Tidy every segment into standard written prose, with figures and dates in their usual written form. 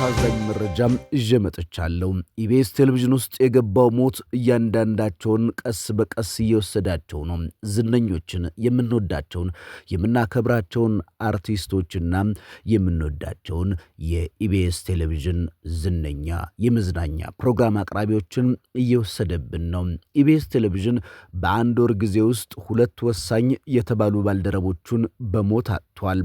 አሳዛኝ መረጃም ይዤ መጥቻለሁ። ኢቢኤስ ቴሌቪዥን ውስጥ የገባው ሞት እያንዳንዳቸውን ቀስ በቀስ እየወሰዳቸው ነው። ዝነኞችን፣ የምንወዳቸውን የምናከብራቸውን አርቲስቶችና የምንወዳቸውን የኢቢኤስ ቴሌቪዥን ዝነኛ የመዝናኛ ፕሮግራም አቅራቢዎችን እየወሰደብን ነው። ኢቢኤስ ቴሌቪዥን በአንድ ወር ጊዜ ውስጥ ሁለት ወሳኝ የተባሉ ባልደረቦቹን በሞት አጥቷል።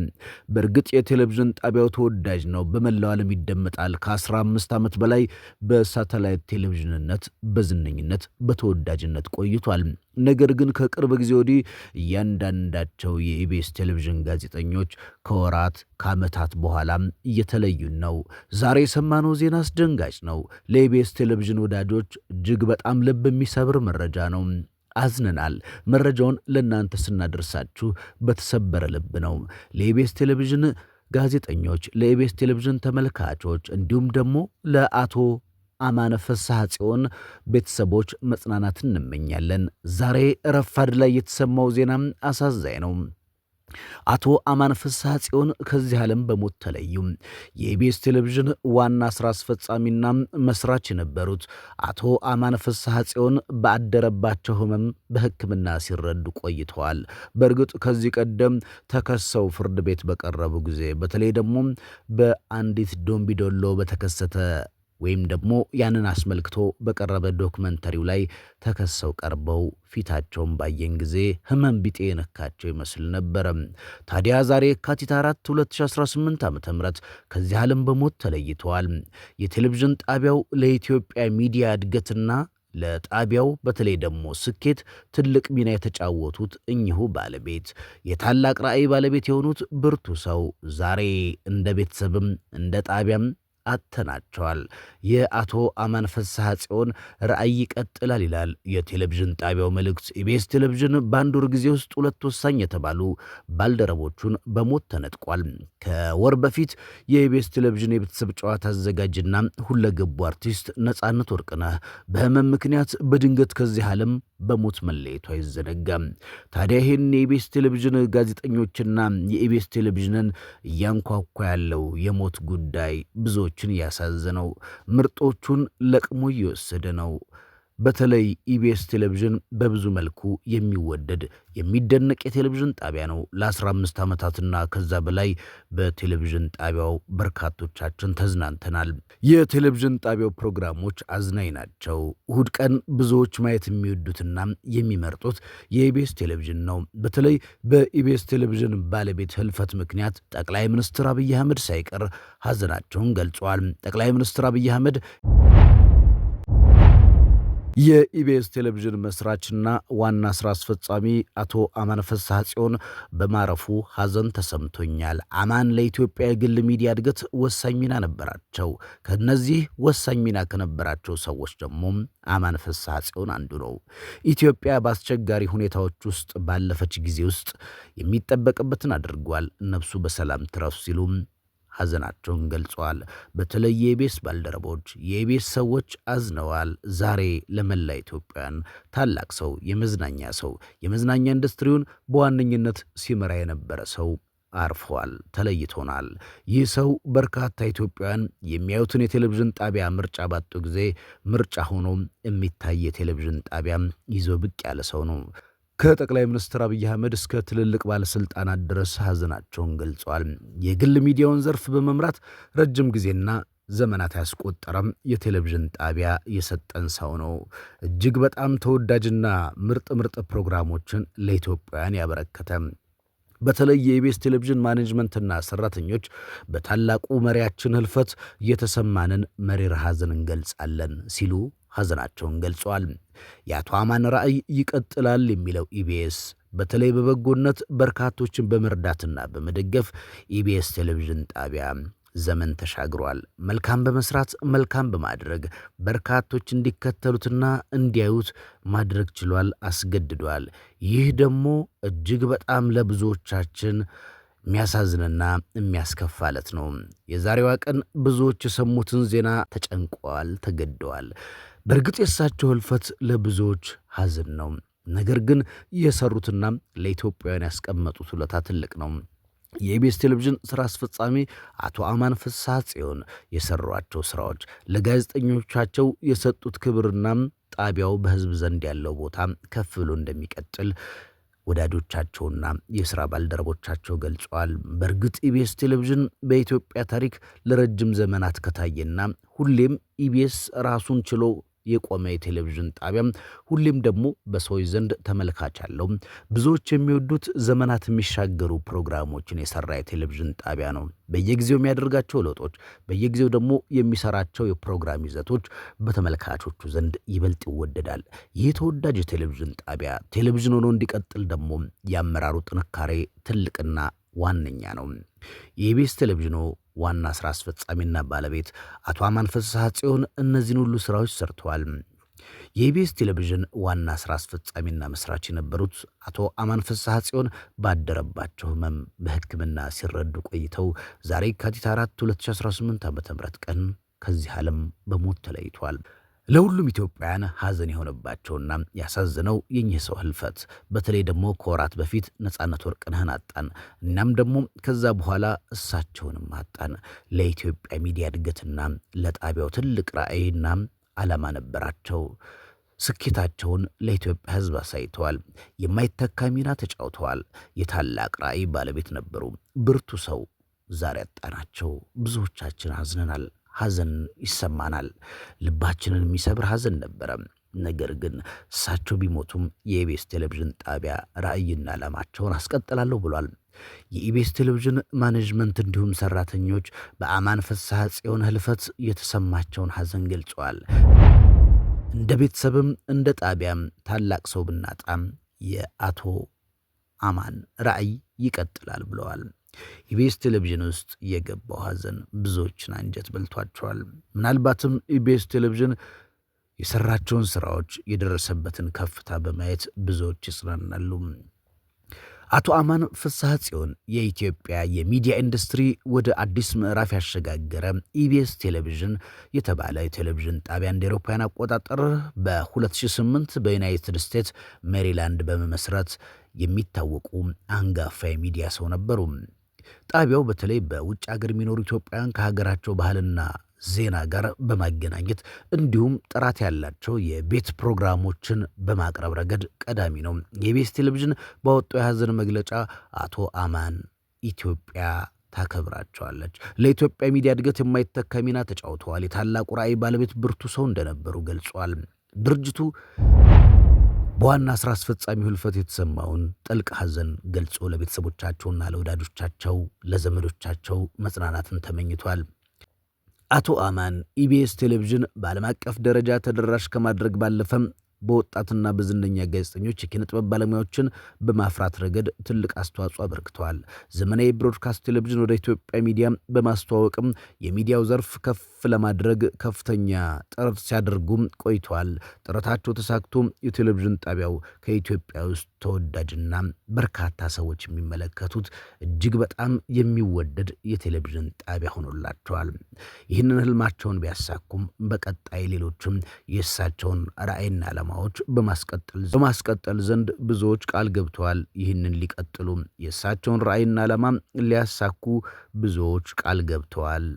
በእርግጥ የቴሌቪዥን ጣቢያው ተወዳጅ ነው። በመላው ዓለም ይደመጣል። ከ15 ዓመት በላይ በሳተላይት ቴሌቪዥንነት በዝነኝነት በተወዳጅነት ቆይቷል። ነገር ግን ከቅርብ ጊዜ ወዲህ እያንዳንዳቸው የኢቢኤስ ቴሌቪዥን ጋዜጠኞች ከወራት ከዓመታት በኋላም እየተለዩን ነው። ዛሬ የሰማነው ዜና አስደንጋጭ ነው። ለኢቢኤስ ቴሌቪዥን ወዳጆች እጅግ በጣም ልብ የሚሰብር መረጃ ነው። አዝነናል። መረጃውን ለእናንተ ስናደርሳችሁ በተሰበረ ልብ ነው። ለኢቢኤስ ቴሌቪዥን ጋዜጠኞች፣ ለኢቢኤስ ቴሌቪዥን ተመልካቾች እንዲሁም ደግሞ ለአቶ አማነ ፍስሐ ጽዮን ቤተሰቦች መጽናናት እንመኛለን። ዛሬ ረፋድ ላይ የተሰማው ዜናም አሳዛኝ ነው። አቶ አማነ ፍስሐ ጽዮን ከዚህ ዓለም በሞት ተለዩ። የኢቢኤስ ቴሌቪዥን ዋና ሥራ አስፈጻሚና መስራች የነበሩት አቶ አማነ ፍስሐ ጽዮን በአደረባቸው ሕመም በሕክምና ሲረዱ ቆይተዋል። በእርግጥ ከዚህ ቀደም ተከሰው ፍርድ ቤት በቀረቡ ጊዜ በተለይ ደግሞ በአንዲት ዶምቢዶሎ በተከሰተ ወይም ደግሞ ያንን አስመልክቶ በቀረበ ዶክመንተሪው ላይ ተከሰው ቀርበው ፊታቸውን ባየን ጊዜ ህመም ቢጤ የነካቸው ይመስል ነበረ። ታዲያ ዛሬ የካቲት 4 2018 ዓ.ም ከዚህ ዓለም በሞት ተለይተዋል። የቴሌቪዥን ጣቢያው ለኢትዮጵያ ሚዲያ እድገትና ለጣቢያው በተለይ ደግሞ ስኬት ትልቅ ሚና የተጫወቱት እኚሁ ባለቤት የታላቅ ራዕይ ባለቤት የሆኑት ብርቱ ሰው ዛሬ እንደ ቤተሰብም እንደ ጣቢያም አተናቸዋል። የአቶ አማነ ፍስሐ ጽዮን ራዕይ ይቀጥላል ይላል የቴሌቪዥን ጣቢያው መልእክት። ኢቢኤስ ቴሌቪዥን በአንድ ወር ጊዜ ውስጥ ሁለት ወሳኝ የተባሉ ባልደረቦቹን በሞት ተነጥቋል። ከወር በፊት የኢቢኤስ ቴሌቪዥን የቤተሰብ ጨዋታ አዘጋጅና ሁለገቡ አርቲስት ነጻነት ወርቅነህ በህመም ምክንያት በድንገት ከዚህ ዓለም በሞት መለየቱ አይዘነጋም። ታዲያ ይህን የኢቢኤስ ቴሌቪዥን ጋዜጠኞችና የኢቢኤስ ቴሌቪዥንን እያንኳኳ ያለው የሞት ጉዳይ ብዙዎችን ያሳዘነው፣ ምርጦቹን ለቅሞ እየወሰደ ነው። በተለይ ኢቢኤስ ቴሌቪዥን በብዙ መልኩ የሚወደድ የሚደነቅ የቴሌቪዥን ጣቢያ ነው። ለ15 ዓመታትና ከዛ በላይ በቴሌቪዥን ጣቢያው በርካቶቻችን ተዝናንተናል። የቴሌቪዥን ጣቢያው ፕሮግራሞች አዝናኝ ናቸው። እሁድ ቀን ብዙዎች ማየት የሚወዱትና የሚመርጡት የኢቢኤስ ቴሌቪዥን ነው። በተለይ በኢቢኤስ ቴሌቪዥን ባለቤት ህልፈት ምክንያት ጠቅላይ ሚኒስትር አብይ አህመድ ሳይቀር ሐዘናቸውን ገልጸዋል። ጠቅላይ ሚኒስትር አብይ አህመድ የኢቢኤስ ቴሌቪዥን መስራችና ዋና ሥራ አስፈጻሚ አቶ አማነ ፍስሐ ጽዮን በማረፉ ሐዘን ተሰምቶኛል። አማን ለኢትዮጵያ የግል ሚዲያ እድገት ወሳኝ ሚና ነበራቸው። ከነዚህ ወሳኝ ሚና ከነበራቸው ሰዎች ደግሞ አማነ ፍስሐ ጽዮን አንዱ ነው። ኢትዮጵያ በአስቸጋሪ ሁኔታዎች ውስጥ ባለፈች ጊዜ ውስጥ የሚጠበቅበትን አድርጓል። ነፍሱ በሰላም ትረፍ ሲሉም ሐዘናቸውን ገልጸዋል። በተለይ የኢቢኤስ ባልደረቦች፣ የኢቢኤስ ሰዎች አዝነዋል። ዛሬ ለመላ ኢትዮጵያን ታላቅ ሰው፣ የመዝናኛ ሰው፣ የመዝናኛ ኢንዱስትሪውን በዋነኝነት ሲመራ የነበረ ሰው አርፈዋል፣ ተለይቶናል። ይህ ሰው በርካታ ኢትዮጵያውያን የሚያዩትን የቴሌቪዥን ጣቢያ ምርጫ ባጡ ጊዜ ምርጫ ሆኖ የሚታይ የቴሌቪዥን ጣቢያ ይዞ ብቅ ያለ ሰው ነው። ከጠቅላይ ሚኒስትር አብይ አህመድ እስከ ትልልቅ ባለስልጣናት ድረስ ሐዘናቸውን ገልጸዋል። የግል ሚዲያውን ዘርፍ በመምራት ረጅም ጊዜና ዘመናት ያስቆጠረም የቴሌቪዥን ጣቢያ የሰጠን ሰው ነው። እጅግ በጣም ተወዳጅና ምርጥ ፕሮግራሞችን ለኢትዮጵያውያን ያበረከተ፣ በተለይ የኢቢኤስ ቴሌቪዥን ማኔጅመንትና ሰራተኞች በታላቁ መሪያችን ህልፈት የተሰማንን መሪር ሐዘን እንገልጻለን ሲሉ ሐዘናቸውን ገልጸዋል። የአቶ አማነ ራዕይ ይቀጥላል የሚለው ኢቢኤስ በተለይ በበጎነት በርካቶችን በመርዳትና በመደገፍ ኢቢኤስ ቴሌቪዥን ጣቢያ ዘመን ተሻግሯል። መልካም በመስራት መልካም በማድረግ በርካቶች እንዲከተሉትና እንዲያዩት ማድረግ ችሏል፣ አስገድዷል። ይህ ደግሞ እጅግ በጣም ለብዙዎቻችን የሚያሳዝንና የሚያስከፋለት ነው። የዛሬዋ ቀን ብዙዎች የሰሙትን ዜና ተጨንቀዋል፣ ተገደዋል። በእርግጥ የእሳቸው ህልፈት ለብዙዎች ሐዘን ነው። ነገር ግን የሰሩትና ለኢትዮጵያውያን ያስቀመጡት ውለታ ትልቅ ነው። የኢቢኤስ ቴሌቪዥን ስራ አስፈጻሚ አቶ አማን ፍስሐ ጽዮን የሰሯቸው ስራዎች ለጋዜጠኞቻቸው የሰጡት ክብርና ጣቢያው በህዝብ ዘንድ ያለው ቦታ ከፍ ብሎ እንደሚቀጥል ወዳጆቻቸውና የሥራ ባልደረቦቻቸው ገልጸዋል። በእርግጥ ኢቢኤስ ቴሌቪዥን በኢትዮጵያ ታሪክ ለረጅም ዘመናት ከታየና ሁሌም ኢቢኤስ ራሱን ችሎ የቆመ የቴሌቪዥን ጣቢያም ሁሌም ደግሞ በሰዎች ዘንድ ተመልካች አለው። ብዙዎች የሚወዱት ዘመናት የሚሻገሩ ፕሮግራሞችን የሰራ የቴሌቪዥን ጣቢያ ነው። በየጊዜው የሚያደርጋቸው ለውጦች፣ በየጊዜው ደግሞ የሚሰራቸው የፕሮግራም ይዘቶች በተመልካቾቹ ዘንድ ይበልጥ ይወደዳል። ይህ ተወዳጅ የቴሌቪዥን ጣቢያ ቴሌቪዥን ሆኖ እንዲቀጥል ደግሞ የአመራሩ ጥንካሬ ትልቅና ዋነኛ ነው። የኢቢኤስ ቴሌቪዥኑ ዋና ስራ አስፈጻሚና ባለቤት አቶ አማን ፍስሐ ጽዮን እነዚህን ሁሉ ስራዎች ሰርተዋል። የኢቢኤስ ቴሌቪዥን ዋና ስራ አስፈጻሚና መስራች የነበሩት አቶ አማን ፍስሐ ጽዮን ባደረባቸው ህመም በሕክምና ሲረዱ ቆይተው ዛሬ የካቲት 4 2018 ዓ.ም ቀን ከዚህ ዓለም በሞት ተለይቷል። ለሁሉም ኢትዮጵያውያን ሐዘን የሆነባቸውና ያሳዝነው የኚህ ሰው ህልፈት በተለይ ደግሞ ከወራት በፊት ነጻነት ወርቅነህን አጣን። እናም ደግሞ ከዛ በኋላ እሳቸውንም አጣን። ለኢትዮጵያ ሚዲያ እድገትና ለጣቢያው ትልቅ ራዕይና ዓላማ ነበራቸው። ስኬታቸውን ለኢትዮጵያ ህዝብ አሳይተዋል። የማይተካ ሚና ተጫውተዋል። የታላቅ ራዕይ ባለቤት ነበሩ። ብርቱ ሰው ዛሬ አጣናቸው። ብዙዎቻችን አዝነናል። ሐዘን ይሰማናል። ልባችንን የሚሰብር ሐዘን ነበረ። ነገር ግን እሳቸው ቢሞቱም የኢቢኤስ ቴሌቪዥን ጣቢያ ራዕይና ዓላማቸውን አስቀጥላለሁ ብሏል። የኢቢኤስ ቴሌቪዥን ማኔጅመንት እንዲሁም ሰራተኞች በአማን ፍስሐ ጽዮን ህልፈት የተሰማቸውን ሐዘን ገልጸዋል። እንደ ቤተሰብም እንደ ጣቢያም ታላቅ ሰው ብናጣም የአቶ አማን ራዕይ ይቀጥላል ብለዋል። ኢቢኤስ ቴሌቪዥን ውስጥ የገባው ሐዘን ብዙዎችን አንጀት በልቷቸዋል። ምናልባትም ኢቢኤስ ቴሌቪዥን የሰራቸውን ስራዎች የደረሰበትን ከፍታ በማየት ብዙዎች ይጽናናሉ። አቶ አማን ፍስሐ ጽዮን የኢትዮጵያ የሚዲያ ኢንዱስትሪ ወደ አዲስ ምዕራፍ ያሸጋገረ ኢቢኤስ ቴሌቪዥን የተባለ የቴሌቪዥን ጣቢያ እንደ አውሮፓውያን አቆጣጠር በ2008 በዩናይትድ ስቴትስ ሜሪላንድ በመመስረት የሚታወቁ አንጋፋ የሚዲያ ሰው ነበሩ። ጣቢያው በተለይ በውጭ ሀገር የሚኖሩ ኢትዮጵያውያን ከሀገራቸው ባህልና ዜና ጋር በማገናኘት እንዲሁም ጥራት ያላቸው የቤት ፕሮግራሞችን በማቅረብ ረገድ ቀዳሚ ነው። የኢቢኤስ ቴሌቪዥን ባወጣው የሐዘን መግለጫ አቶ አማን ኢትዮጵያ ታከብራቸዋለች፣ ለኢትዮጵያ ሚዲያ እድገት የማይተካ ሚና ተጫውተዋል፣ የታላቁ ራዕይ ባለቤት ብርቱ ሰው እንደነበሩ ገልጿል። ድርጅቱ በዋና ስራ አስፈጻሚው ህልፈት የተሰማውን ጥልቅ ሐዘን ገልጾ ለቤተሰቦቻቸውና ለወዳጆቻቸው ለዘመዶቻቸው መጽናናትን ተመኝቷል። አቶ አማን ኢቢኤስ ቴሌቪዥን በዓለም አቀፍ ደረጃ ተደራሽ ከማድረግ ባለፈም በወጣትና በዝነኛ ጋዜጠኞች የኪነ ጥበብ ባለሙያዎችን በማፍራት ረገድ ትልቅ አስተዋጽኦ አበርክተዋል። ዘመናዊ ብሮድካስት ቴሌቪዥን ወደ ኢትዮጵያ ሚዲያ በማስተዋወቅም የሚዲያው ዘርፍ ከፍ ለማድረግ ከፍተኛ ጥረት ሲያደርጉም ቆይተዋል። ጥረታቸው ተሳክቶ የቴሌቪዥን ጣቢያው ከኢትዮጵያ ውስጥ ተወዳጅና በርካታ ሰዎች የሚመለከቱት እጅግ በጣም የሚወደድ የቴሌቪዥን ጣቢያ ሆኖላቸዋል። ይህንን ህልማቸውን ቢያሳኩም በቀጣይ ሌሎችም የእሳቸውን ራዕይና ዓላማዎች በማስቀጠል ዘንድ ብዙዎች ቃል ገብተዋል። ይህንን ሊቀጥሉ የእሳቸውን ራዕይና ዓላማ ሊያሳኩ ብዙዎች ቃል ገብተዋል።